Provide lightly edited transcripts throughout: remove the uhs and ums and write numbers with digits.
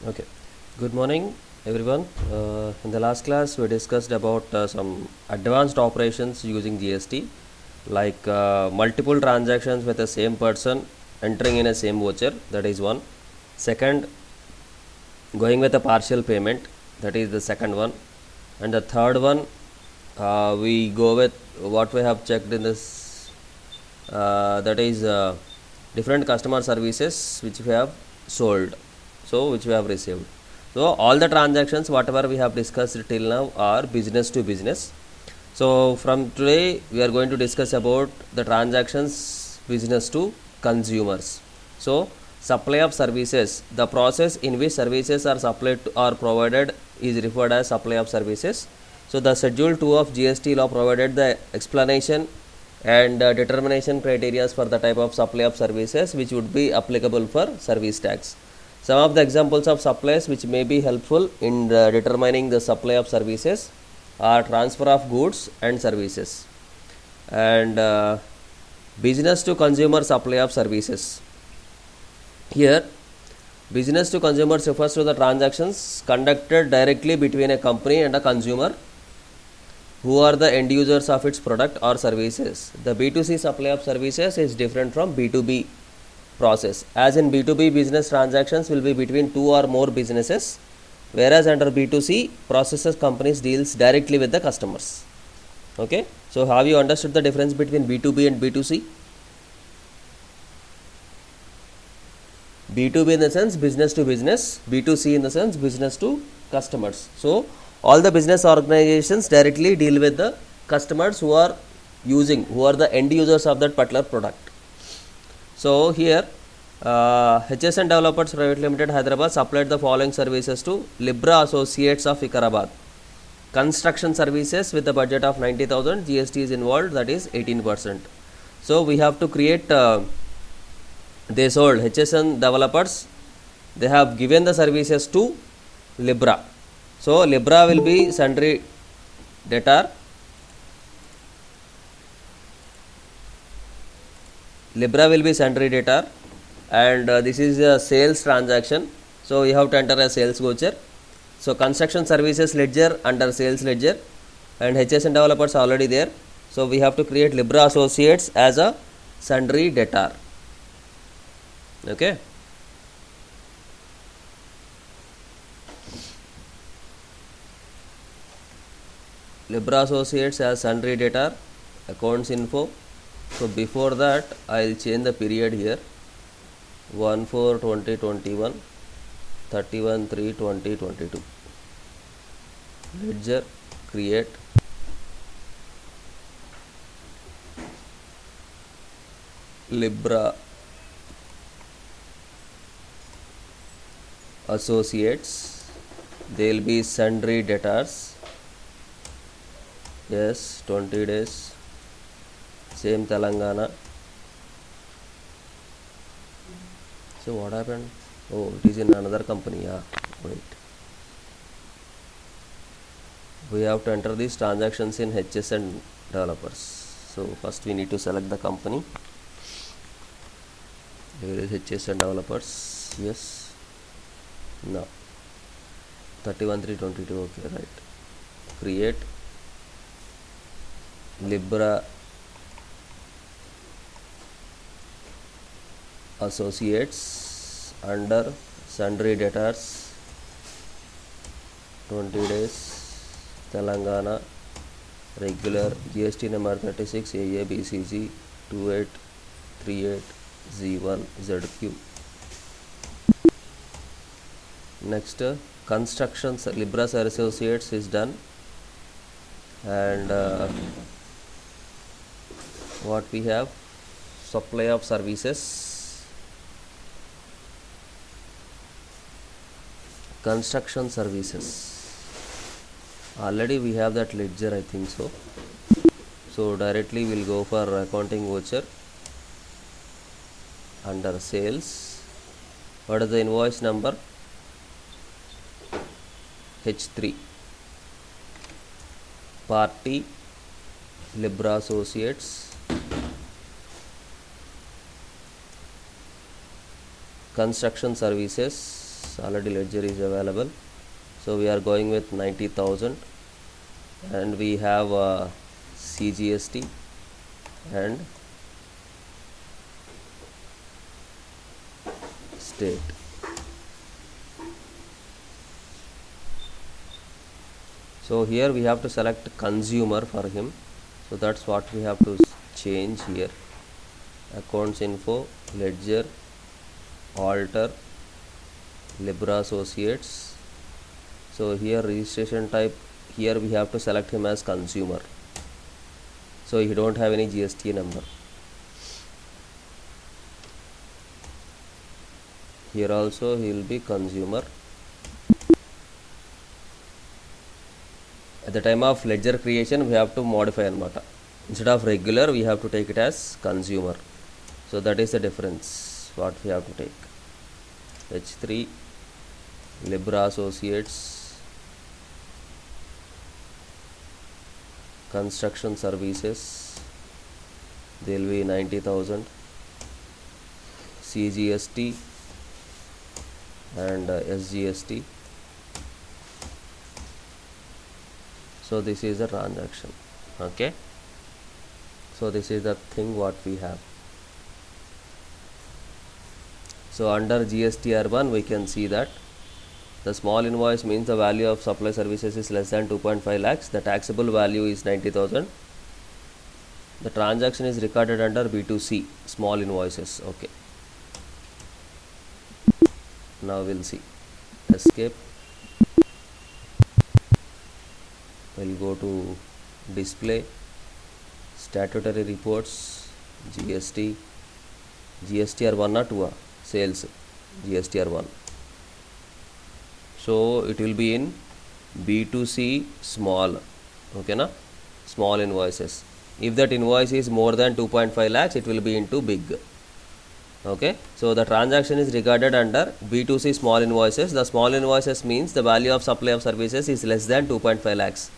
Okay. Good morning, everyone. In the last class, we discussed about some advanced operations using GST, like multiple transactions with the same person entering in a same voucher. That is one. Second, going with a partial payment. That is the second one. And the third one, we go with what we have checked in this. That is different customer services which we have sold, so which we have received. So all the transactions whatever we have discussed till now are business to business. So from today we are going to discuss about the transactions business to consumers. So supply of services, the process in which services are supplied to, or provided is referred as supply of services. So the schedule 2 of GST law provided the explanation and determination criteria for the type of supply of services which would be applicable for service tax. Some of the examples of supplies which may be helpful in determining the supply of services are transfer of goods and services, and business to consumer supply of services. Here, business to consumer refers to the transactions conducted directly between a company and a consumer who are the end users of its product or services. The B2C supply of services is different from B2B process, as in B2B business transactions will be between two or more businesses, whereas under B2C processes companies deals directly with the customers. Okay, so have you understood the difference between B2B and B2C? B2B in the sense business to business, B2C in the sense business to customers. So all the business organizations directly deal with the customers who are the end users of that particular product. So here HSN Developers Private Limited Hyderabad supplied the following services to Libra Associates of Vikarabad. Construction services with a budget of 90,000, GST is involved, that is 18%. So we have to create, they sold HSN Developers, they have given the services to Libra. So Libra will be sundry debtor. Libra will be sundry debtor, and this is a sales transaction. So you have to enter a sales voucher. So construction services ledger under sales ledger, and HSN Developers already there. So we have to create Libra Associates as a sundry debtor. Okay. Libra Associates as sundry debtor, accounts info. So before that I will change the period here, 1/4/2021, 31/3/2022. Ledger, create, Libra Associates, they will be sundry debtors. Yes, 20 days, same Telangana. So what happened? Oh, it is in another company. Yeah, wait. We have to enter these transactions in HSN Developers. So first we need to select the company. Here is HSN Developers. Yes. Now 31/3/22. Okay, right. Create Libra Associates under sundry debtors, 20 days, Telangana, regular, GST number 36 AABCG 2838Z1ZQ. Next, construction Libra Associates is done, and what we have, supply of services, construction services. Already we have that ledger, I think so. So directly we'll go for accounting voucher under sales. What is the invoice number? H3. Party Libra Associates. Construction services already ledger is available, so we are going with 90,000, and we have CGST and state. So here we have to select consumer for him, so that's what we have to change here. Accounts info, ledger, alter, Libra Associates. So here registration type, here we have to select him as consumer, so he don't have any GST number. Here also he will be consumer. At the time of ledger creation, we have to modify anamata. Instead of regular, we have to take it as consumer. So that is the difference what we have to take. H3, Libra Associates, construction services, there will be 90,000, CGST and SGST. So this is the transaction. Okay, so this is the thing what we have. So under GSTR1 we can see that the small invoice means the value of supply services is less than 2.5 lakhs. The taxable value is 90,000. The transaction is recorded under B2C, small invoices. Okay, now we'll see. Escape. We'll go to display, statutory reports, GST, GSTR1 or 2, sales, GSTR1. So it will be in B2C small, okay na, small invoices. If that invoice is more than 2.5 lakhs, it will be into big. Okay, so the transaction is regarded under B2C small invoices. The small invoices means the value of supply of services is less than 2.5 lakhs.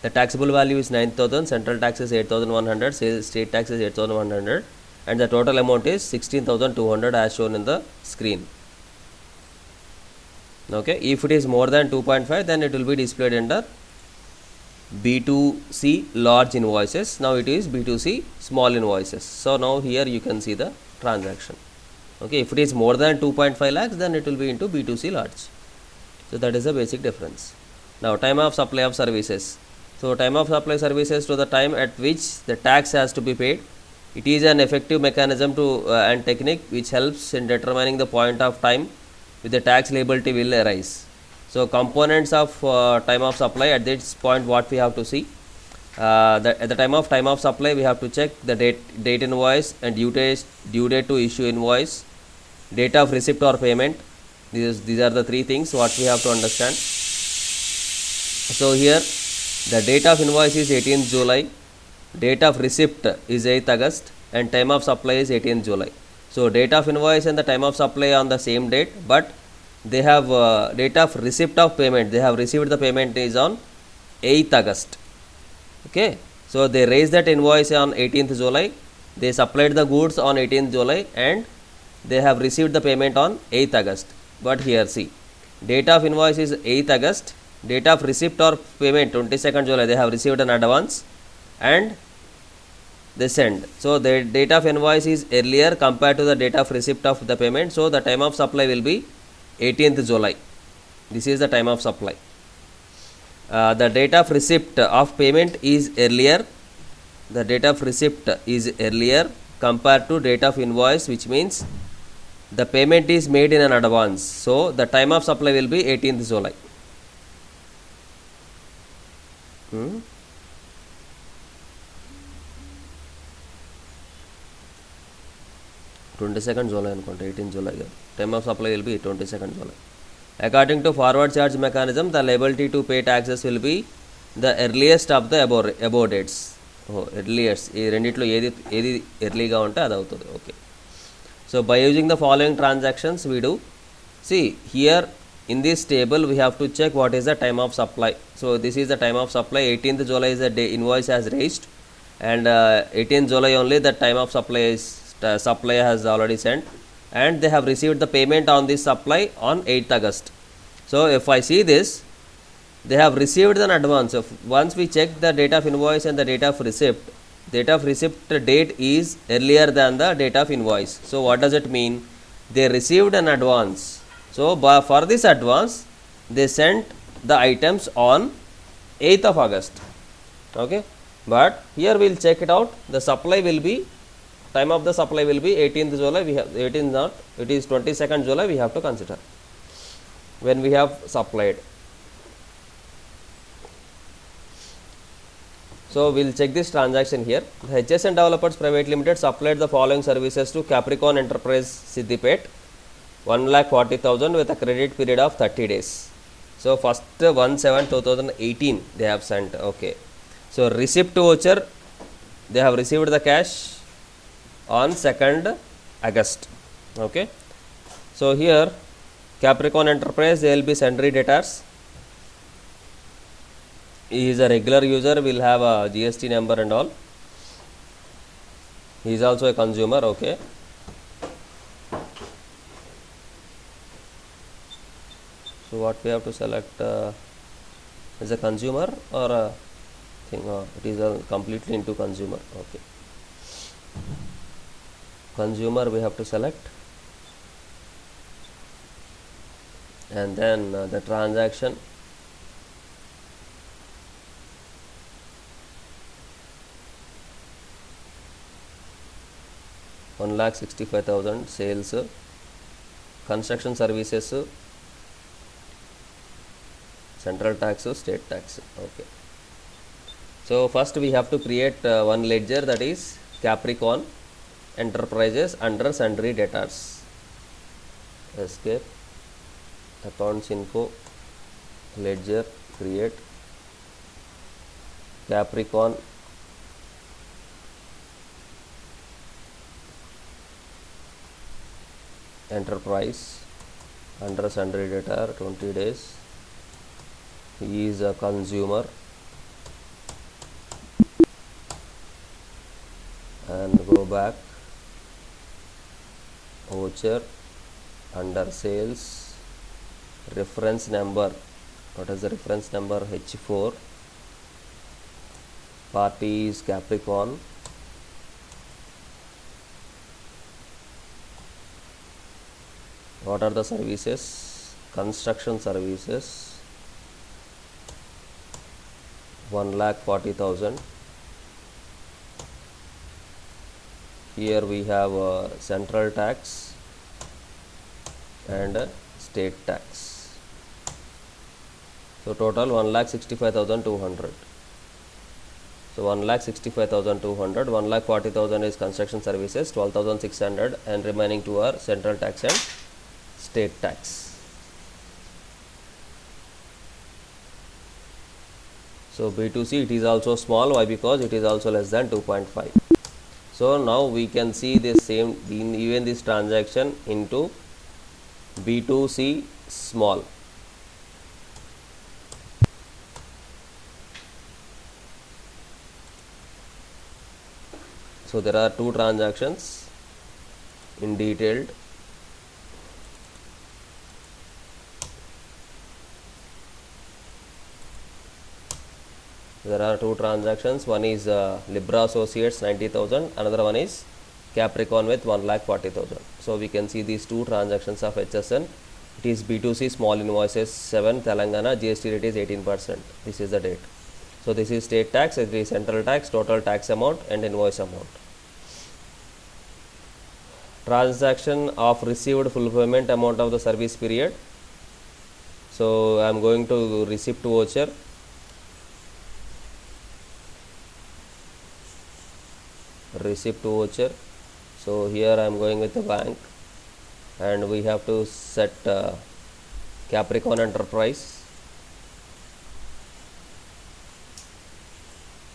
The taxable value is 9,000, central tax is 8,100, state tax is 8,100, and the total amount is 16,200 as shown in the screen. Okay, if it is more than 2.5, then it will be displayed under B2C large invoices. Now it is B2C small invoices. So now here you can see the transaction. Okay, if it is more than 2.5 lakhs, then it will be into B2C large. So that is the basic difference. Now time of supply of services. So time of supply services to the time at which the tax has to be paid. It is an effective mechanism to and technique which helps in determining the point of time with the tax liability will arise. So components of time of supply, at this point what we have to see, at the time of supply we have to check the date invoice and due date to issue invoice, date of receipt or payment. These are the three things what we have to understand. So here the date of invoice is 18th July, date of receipt is 8th August, and time of supply is 18th July. So date of invoice and the time of supply on the same date, but they have date of receipt of payment, they have received the payment is on 8th August. Okay, so they raised that invoice on 18th July, they supplied the goods on 18th July, and they have received the payment on 8th August. But here see, date of invoice is 8th August, date of receipt or payment 22nd July, they have received an advance and they send. So the date of invoice is earlier compared to the date of receipt of the payment. So the time of supply will be 18th July. This is the time of supply. The date of receipt of payment is earlier. The date of receipt is earlier compared to date of invoice, which means the payment is made in an advance. So the time of supply will be 18th July. 22nd July అనుకుంటా, 18th July కాదు. Time of supply will be 22nd July. According to forward charge mechanism, the liability to pay taxes will be the earliest of the above dates. Earliest, ఈ రెండిట్లో ఏది ఎర్లీగా ఉంటే అది అవుతుంది. Okay, so by using the following transactions we do, see here in this table we have to check what is the time of supply. So this is the time of supply. 18th July is the day invoice has raised, and 18th July only the time of supply is supply has already sent. and they have received the payment on this supply on 8th August. So if I see this, they have received an advance. Once we check the date of invoice and the date of receipt date is earlier than the date of invoice. So what does it mean? They received an advance. So for this advance, they sent the items on 8th of August. Okay, but here we will check it out. The supply will be, time of the supply will be 18th July. We have 18th, not, it is 22nd July we have to consider when we have supplied. So we will check this transaction here. The HSN Developers Private Limited supplied the following services to Capricorn Enterprise Siddipet, 1,40,000 with a credit period of 30 days. So first 1/7/2018 they have sent. Okay, so receipt voucher, they have received the cash on 2nd August. Okay, so here Capricorn Enterprise, they will be sundry debtors. He is a regular user, will have a GST number and all. He is also a consumer. Okay, so what we have to select is a consumer or a thing, it is a completely into consumer. Okay, consumer we have to select, and then the transaction, $1,65,000 sales, construction services, central tax, state tax. Okay, so first we have to create one ledger, that is Capricorn Enterprises under sundry debtors. Escape, accounts info, ledger, create Capricorn Enterprise under sundry debtor 20 days. He is a consumer, and go back, voucher under sales, reference number, what is the reference number? H4, party is Capricorn, what are the services? Construction services, 1,40,000. Here we have central tax and state tax. So total 1,65,200. So 1,65,200, 1,40,000 is construction services, 12,600, and remaining two are central tax and state tax. So B2C, it is also small. Why? Because it is also less than 2.5. So now we can see this same, even this transaction into B2C small. So there are two transactions in detailed. There are two transactions. One is Libra Associates 90,000. Another one is Capricorn with 1,40,000. So we can see these two transactions of HSN. It is B2C small invoices 7 Telangana. GST rate is 18%. This is the date. So this is state tax, it is central tax, total tax amount, and invoice amount. Transaction of received full payment amount of the service period. So I am going to receipt voucher. Receipt voucher. So here I am going with the bank, and we have to set Capricorn Enterprise.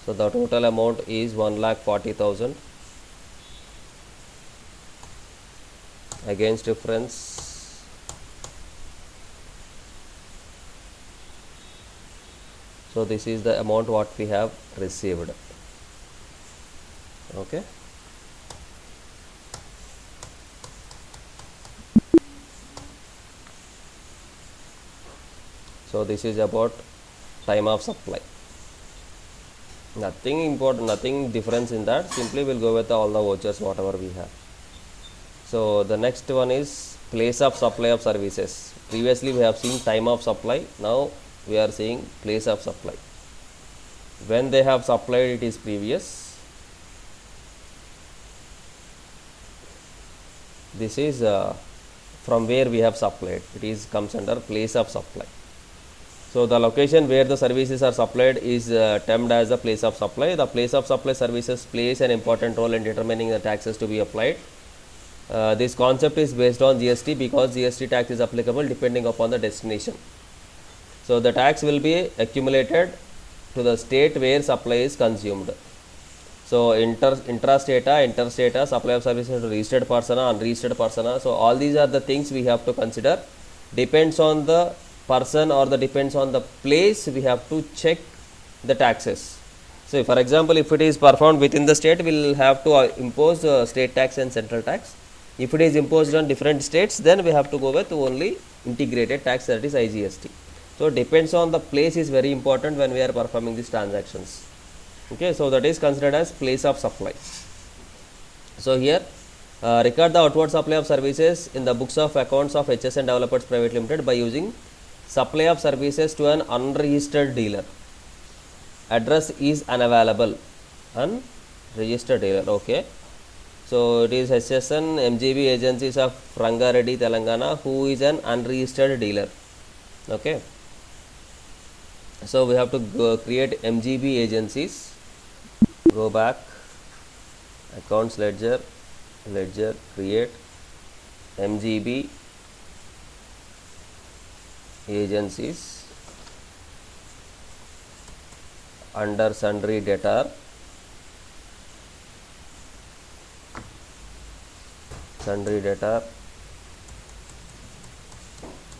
So the total amount is 1,40,000 against difference. So this is the amount what we have received. Okay. So this is about time of supply. Nothing important, nothing difference in that. Simply we'll go with all the vouchers whatever we have. So the next one is place of supply of services. Previously we have seen time of supply. Now we are seeing place of supply. When they have supplied, it is previous. This is from where we have supplied. It is comes under place of supply. So the location where the services are supplied is termed as the place of supply. The place of supply services plays an important role in determining the taxes to be applied. This concept is based on GST because GST tax is applicable depending upon the destination. So the tax will be accumulated to the state where supply is consumed. So intrastate, supply of services to registered persona, unregistered persona. So all these are the things we have to consider. Depends on the person or the depends on the place, we have to check the taxes. So for example, if it is performed within the state, we will have to impose state tax and central tax. If it is imposed on different states, then we have to go with only integrated tax, that is IGST. So depends on the place is very important when we are performing these transactions. Okay, so that is considered as place of supply. So here record the outward supply of services in the books of accounts of HSN Developers Private Limited by using supply of services to an unregistered dealer. Address is unavailable. Unregistered dealer. Okay. So it is HSN MGB agencies of Rangareddy, Telangana, who is an unregistered dealer. Okay. So we have to create MGB agencies. Go back. Accounts ledger, create MGB agencies under sundry debtor.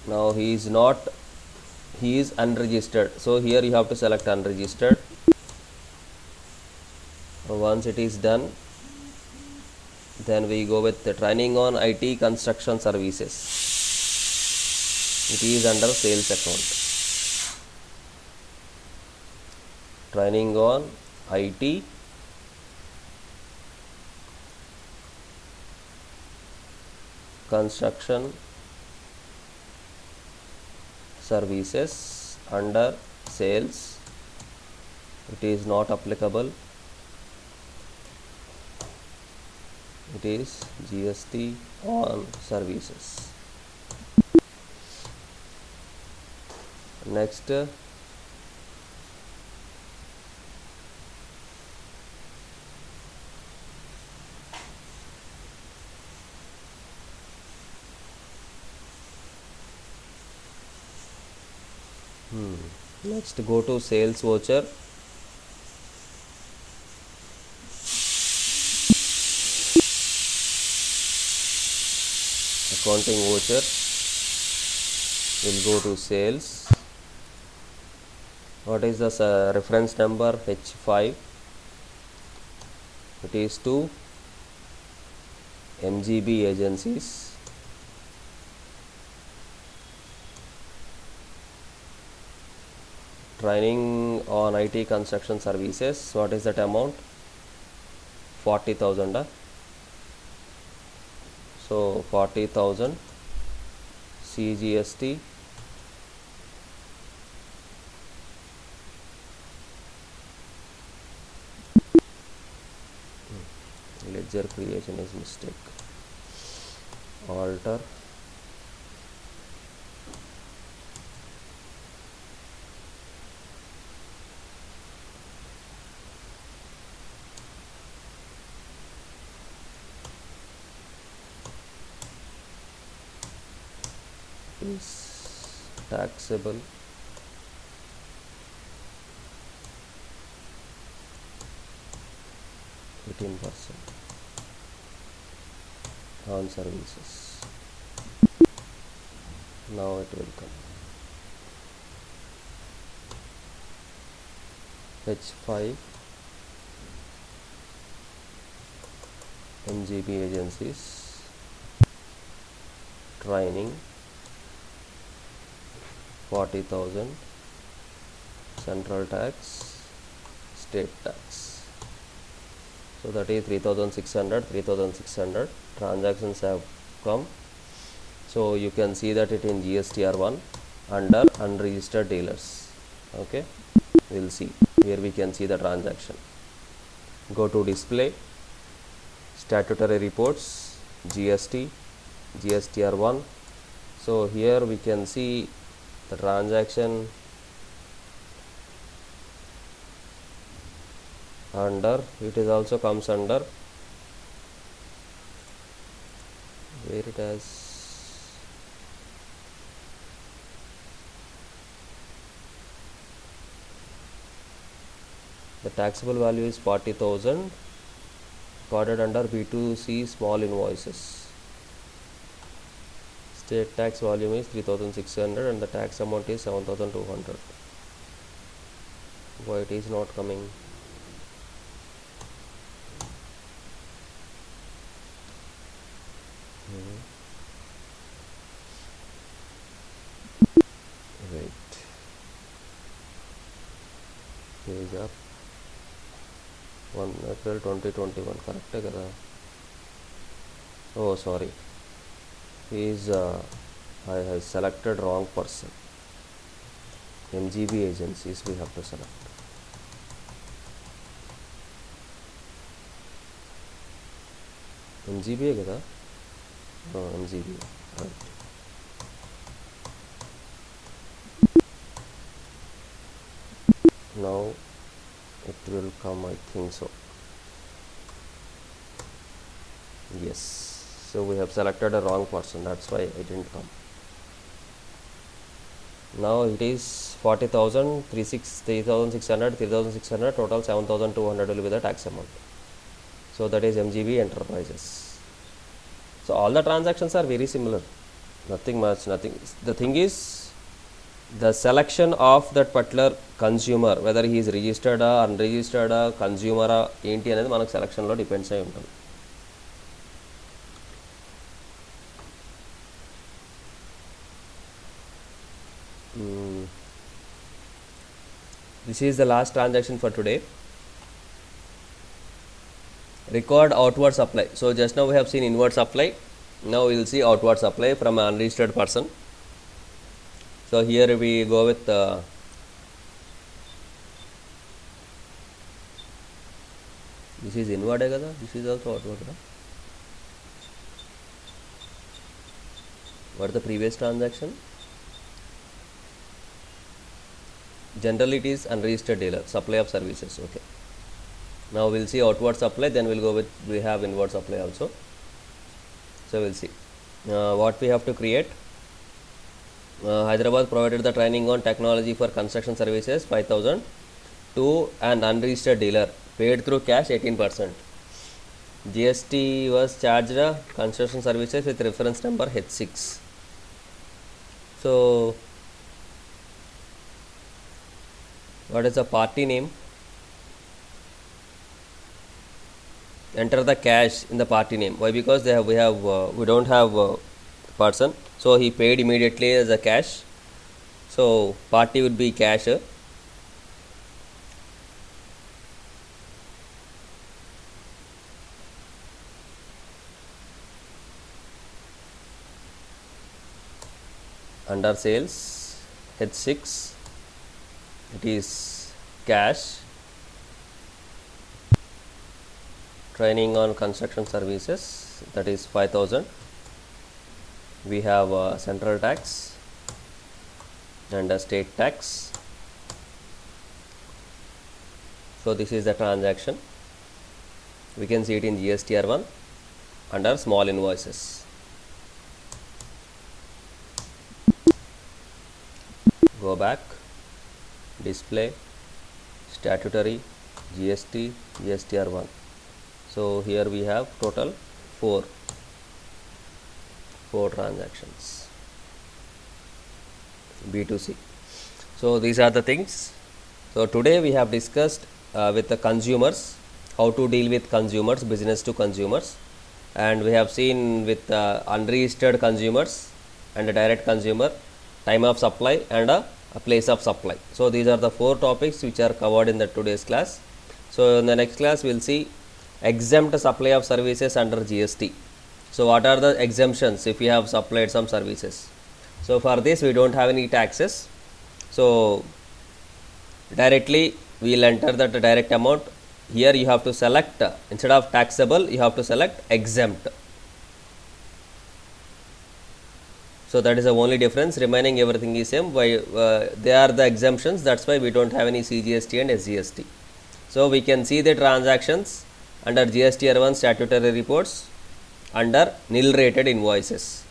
Now he is unregistered. So here you have to select unregistered. Once it is done, then we go with the training on IT construction services. It is under sales account. Training on IT construction services under sales. It is not applicable. It is GST on services. Next, next go to sales voucher. Accounting voucher, will go to sales. What is the reference number? H5. It is to MGB agencies. Training on IT construction services. What is that amount? 40,000. So 40,000 CGST ledger creation is mistake. Alter is taxable %, on services. Now it will come. H5 MGB agencies training 40,000 central tax, state tax. So that is 3,600 transactions have come. So you can see that it in GSTR1 under unregistered dealers. Okay, we'll see here. We can see the transaction. Go to display, statutory reports, GST, GSTR1. So here we can see the transaction under, it is also comes under where it has the taxable value is 40,000 recorded under B2C small invoices. State tax volume is 3,600 and the tax amount is 7,200. Why it is not coming? Wait. Page up. 1 April 2021. Correct है क्या? Oh, sorry. I selected wrong person. MGB agencies we have to select. MGB है क्या? Oh, MGB. Right. Now it will come, I think so. Yes, so we have selected a wrong person, that's why it didn't come. Now it is 40,000, 3,600, 3,600, total 7,200 will be the tax amount. So that is MGB Enterprises. So all the transactions are very similar, nothing much, nothing. The thing is the selection of that particular consumer, whether he is registered or unregistered consumer ఏంటి అనేది మనకు సెలక్షన్లో depends అయి ఉంటుంది. This is the last transaction for today. Record outward supply. So just now we have seen inward supply. Now we will see outward supply from an unregistered person. So here we go with this is inward hai kada, this is also outward kada. What is the previous transaction? Generally it is unregistered dealer, supply of services. Okay, now we'll see outward supply, then we'll go with, we have inward supply also. So we'll see what we have to create. Hyderabad provided the training on technology for construction services 5,000 to an unregistered dealer, paid through cash 18%. GST was charged construction services with reference number H6. So what is the party name? Enter the cash in the party name. Why? Because we don't have person, so he paid immediately as a cash. So party would be cash. Under sales H6, it is cash. Training on construction services, that is 5,000. We have central tax and a state tax. So this is the transaction. We can see it in GSTR1 under small invoices. Go back, display, statutory, GST, GSTR1. So here we have total four transactions, B2C. So these are the things. So today we have discussed with the consumers, how to deal with consumers, business to consumers, and we have seen with unregistered consumers and a direct consumer time of supply and a place of supply. So these are the 4 topics which are covered in the today's class. So in the next class we will see exempt supply of services under GST. So what are the exemptions if we have supplied some services? So for this we don't have any taxes. So directly we will enter that direct amount. Here you have to select instead of taxable you have to select exempt. So that is the only difference, remaining everything is same. Why they are the exemptions, that's why we don't have any CGST and SGST. So we can see the transactions under GST R1 statutory reports under nil rated invoices.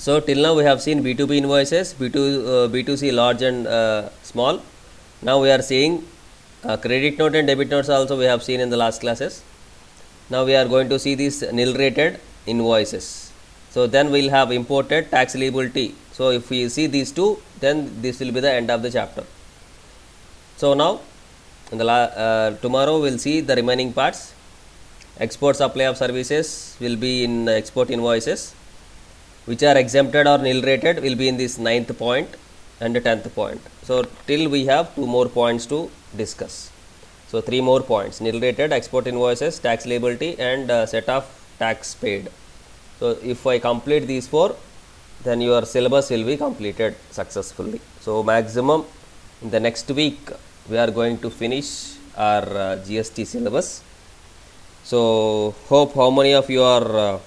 So till now we have seen B2B invoices, B2C large and small. Now we are seeing credit note and debit notes also we have seen in the last classes. Now we are going to see these nil rated invoices. So then we will have imported tax liability. So if we see these two, then this will be the end of the chapter. So now in the tomorrow we will see the remaining parts. Export supply of services will be in export invoices, which are exempted or nil rated will be in this 9th point and the 10th point. So till we have 2 more points to discuss. So 3 more points: nil rated, export invoices, tax liability, and set of tax paid. So if I complete these 4, then your syllabus will be completed successfully. So maximum in the next week we are going to finish our GST syllabus. So hope how many of you are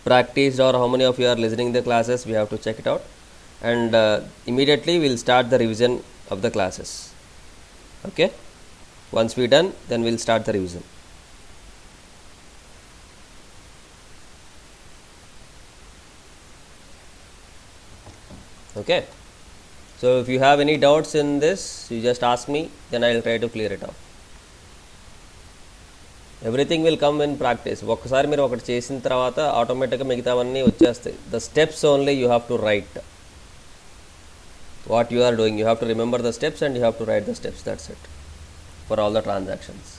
practiced or how many of you are listening the classes, we have to check it out. And immediately we will start the revision of the classes. Okay, once we done, then we will start the revision. Okay, so if you have any doubts in this, you just ask me, then I will try to clear it out. Everything will come in practice. ఒక్కసారి మీరు ఒకటి చేసిన తర్వాత ఆటోమేటిక్గా మిగతావన్నీ వచ్చేస్తాయి. The steps only you have to write what you are doing. You have to remember the steps and you have to write the steps. That's it for all the transactions.